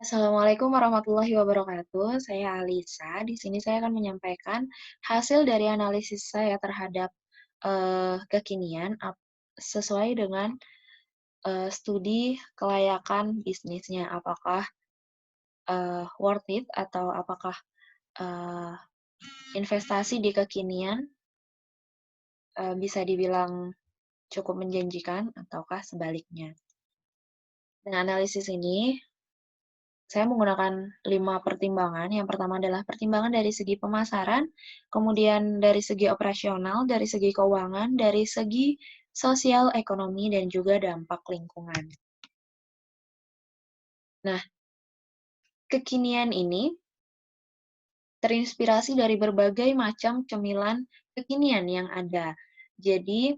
Assalamualaikum warahmatullahi wabarakatuh. Saya Alisa. Di sini saya akan menyampaikan hasil dari analisis saya terhadap kekinian sesuai dengan studi kelayakan bisnisnya. Apakah worth it atau apakah eh, investasi di kekinian bisa dibilang cukup menjanjikan ataukah sebaliknya. Dengan analisis ini, saya menggunakan 5 pertimbangan. Yang pertama adalah pertimbangan dari segi pemasaran, kemudian dari segi operasional, dari segi keuangan, dari segi sosial ekonomi, dan juga dampak lingkungan. Nah, kekinian ini terinspirasi dari berbagai macam cemilan kekinian yang ada. Jadi,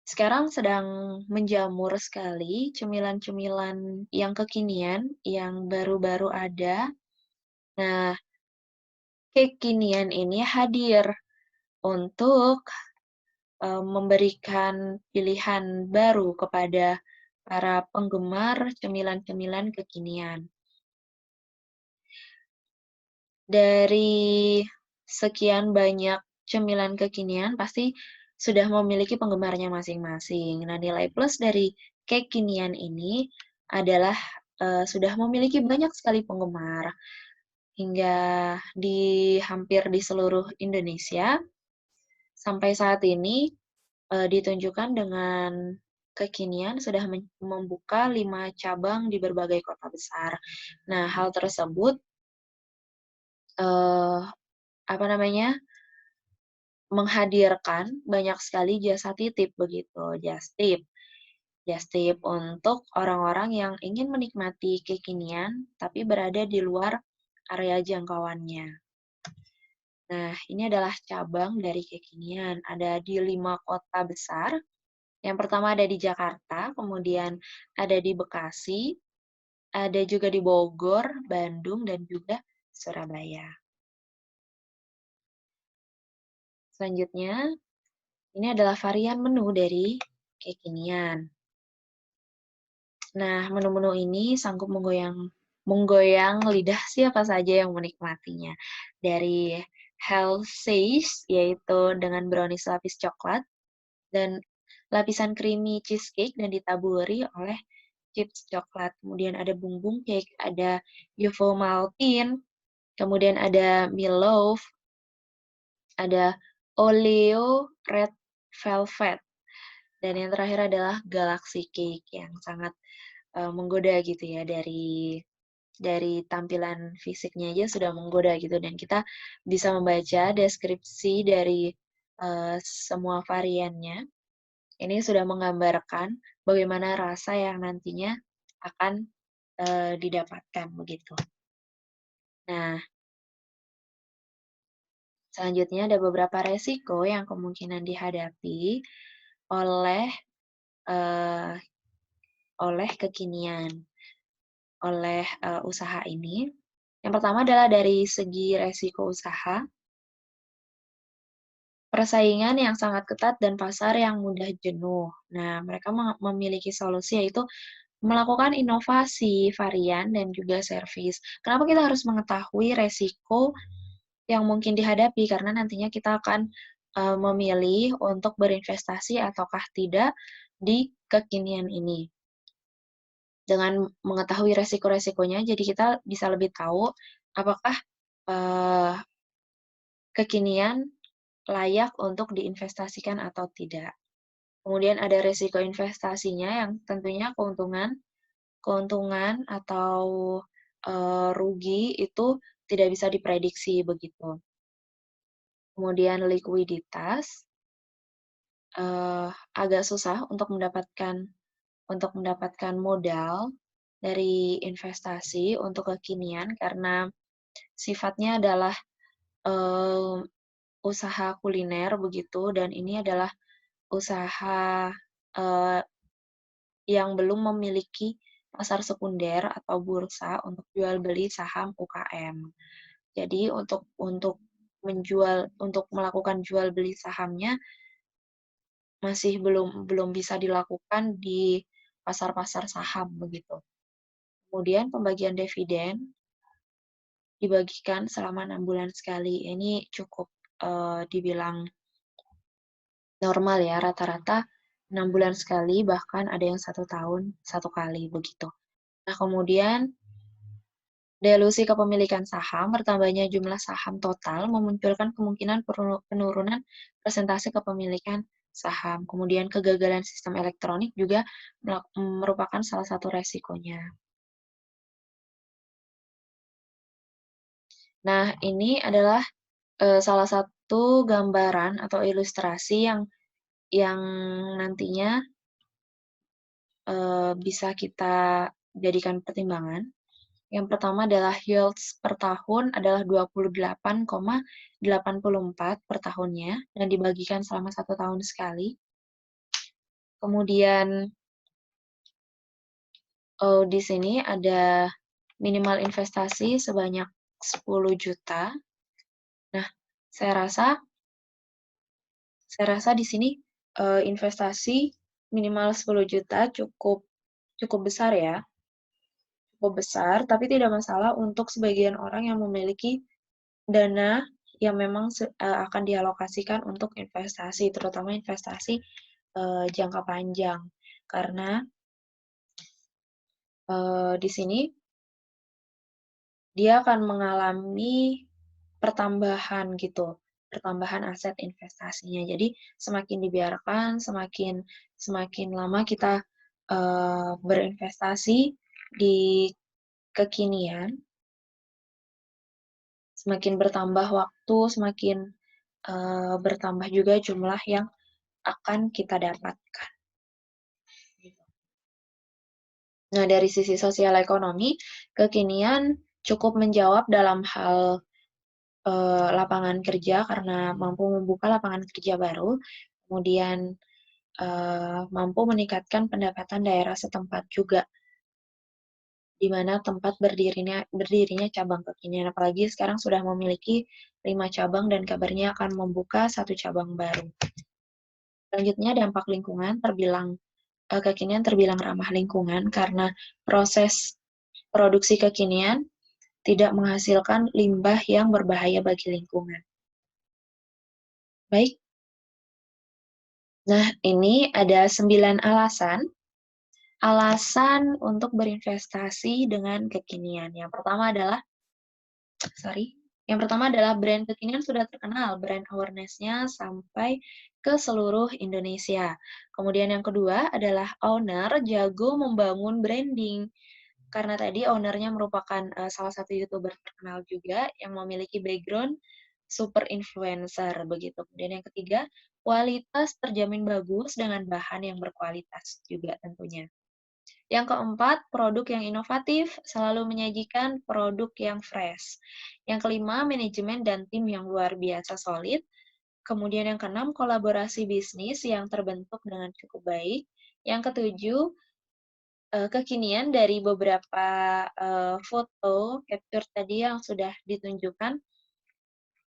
sekarang sedang menjamur sekali cemilan-cemilan yang kekinian, yang baru-baru ada. Nah, kekinian ini hadir untuk memberikan pilihan baru kepada para penggemar cemilan-cemilan kekinian. Dari sekian banyak cemilan kekinian, pasti sudah memiliki penggemarnya masing-masing. Nah, nilai plus dari kekinian ini adalah sudah memiliki banyak sekali penggemar, hingga hampir di seluruh Indonesia. Sampai saat ini ditunjukkan dengan kekinian sudah membuka 5 cabang di berbagai kota besar. Nah, hal tersebut, eee, apa namanya, menghadirkan banyak sekali jasa titip begitu, just tip untuk orang-orang yang ingin menikmati kekinian, tapi berada di luar area jangkauannya. Nah, ini adalah cabang dari kekinian, ada di 5 kota besar. Yang pertama ada di Jakarta, kemudian ada di Bekasi, ada juga di Bogor, Bandung, dan juga Surabaya. Selanjutnya, ini adalah varian menu dari kekinian. Nah, menu-menu ini sanggup menggoyang lidah siapa saja yang menikmatinya. Dari health Sage, yaitu dengan brownies lapis coklat, dan lapisan creamy cheesecake dan ditaburi oleh chips coklat. Kemudian ada bumbung cake, ada UFO Maltin, kemudian ada Meatloaf, ada Oleo Red Velvet, dan yang terakhir adalah Galaxy Cake yang sangat menggoda gitu ya, dari tampilan fisiknya aja sudah menggoda gitu, dan kita bisa membaca deskripsi dari semua variannya. Ini sudah menggambarkan bagaimana rasa yang nantinya akan didapatkan begitu. Nah, selanjutnya ada beberapa resiko yang kemungkinan dihadapi oleh uh, oleh kekinian, oleh usaha ini. Yang pertama adalah dari segi resiko usaha, persaingan yang sangat ketat dan pasar yang mudah jenuh. Nah, mereka memiliki solusi, yaitu melakukan inovasi, varian, dan juga servis. Kenapa kita harus mengetahui resiko yang mungkin dihadapi? Karena nantinya kita akan memilih untuk berinvestasi ataukah tidak di kekinian ini. Dengan mengetahui resiko-resikonya, jadi kita bisa lebih tahu apakah kekinian layak untuk diinvestasikan atau tidak. Kemudian ada resiko investasinya yang tentunya keuntungan atau rugi itu tidak bisa diprediksi begitu. Kemudian likuiditas, agak susah untuk mendapatkan modal dari investasi untuk kekinian karena sifatnya adalah usaha kuliner begitu, dan ini adalah usaha yang belum memiliki pasar sekunder atau bursa untuk jual beli saham UKM. Jadi untuk melakukan jual beli sahamnya masih belum bisa dilakukan di pasar-pasar saham begitu. Kemudian pembagian dividen dibagikan selama 6 bulan sekali. Ini cukup dibilang normal ya, rata-rata 6 bulan sekali, bahkan ada yang 1 tahun 1 kali begitu. Nah, kemudian delusi kepemilikan saham, bertambahnya jumlah saham total memunculkan kemungkinan penurunan persentase kepemilikan saham. Kemudian kegagalan sistem elektronik juga merupakan salah satu resikonya. Nah, ini adalah salah satu gambaran atau ilustrasi yang nantinya bisa kita jadikan pertimbangan. Yang pertama adalah yields per tahun adalah 28,84 per tahunnya dan dibagikan selama 1 tahun sekali. Kemudian di sini ada minimal investasi sebanyak 10 juta. Nah, saya rasa di sini investasi minimal 10 juta cukup besar ya. Cukup besar, tapi tidak masalah untuk sebagian orang yang memiliki dana yang memang akan dialokasikan untuk investasi, terutama investasi jangka panjang. Karena di sini dia akan mengalami pertambahan gitu, pertambahan aset investasinya. Jadi semakin dibiarkan, semakin lama kita berinvestasi di kekinian, semakin bertambah waktu, semakin bertambah juga jumlah yang akan kita dapatkan. Nah, dari sisi sosial ekonomi, kekinian cukup menjawab dalam hal lapangan kerja karena mampu membuka lapangan kerja baru, kemudian mampu meningkatkan pendapatan daerah setempat juga, di mana tempat berdirinya cabang kekinian. Apalagi sekarang sudah memiliki 5 cabang dan kabarnya akan membuka 1 cabang baru. Selanjutnya, dampak lingkungan kekinian terbilang ramah lingkungan karena proses produksi kekinian tidak menghasilkan limbah yang berbahaya bagi lingkungan. Baik. Nah, ini ada 9 alasan untuk berinvestasi dengan kekinian. Yang pertama adalah brand kekinian sudah terkenal, brand awareness-nya sampai ke seluruh Indonesia. Kemudian yang kedua adalah owner jago membangun branding. Karena tadi owner-nya merupakan salah satu YouTuber terkenal juga yang memiliki background super influencer begitu. Kemudian yang ketiga, kualitas terjamin bagus dengan bahan yang berkualitas juga tentunya. Yang keempat, produk yang inovatif selalu menyajikan produk yang fresh. Yang kelima, manajemen dan tim yang luar biasa solid. Kemudian yang keenam, kolaborasi bisnis yang terbentuk dengan cukup baik. Yang ketujuh, kekinian dari beberapa foto capture tadi yang sudah ditunjukkan,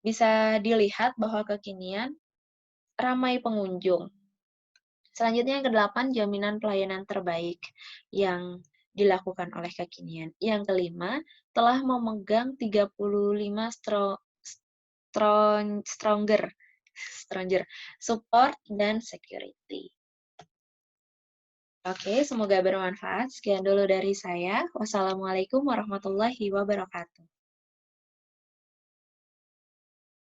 bisa dilihat bahwa kekinian ramai pengunjung. Selanjutnya yang kedelapan, jaminan pelayanan terbaik yang dilakukan oleh kekinian. Yang kelima, telah memegang 35 stronger support dan security. Oke, semoga bermanfaat. Sekian dulu dari saya. Wassalamualaikum warahmatullahi wabarakatuh.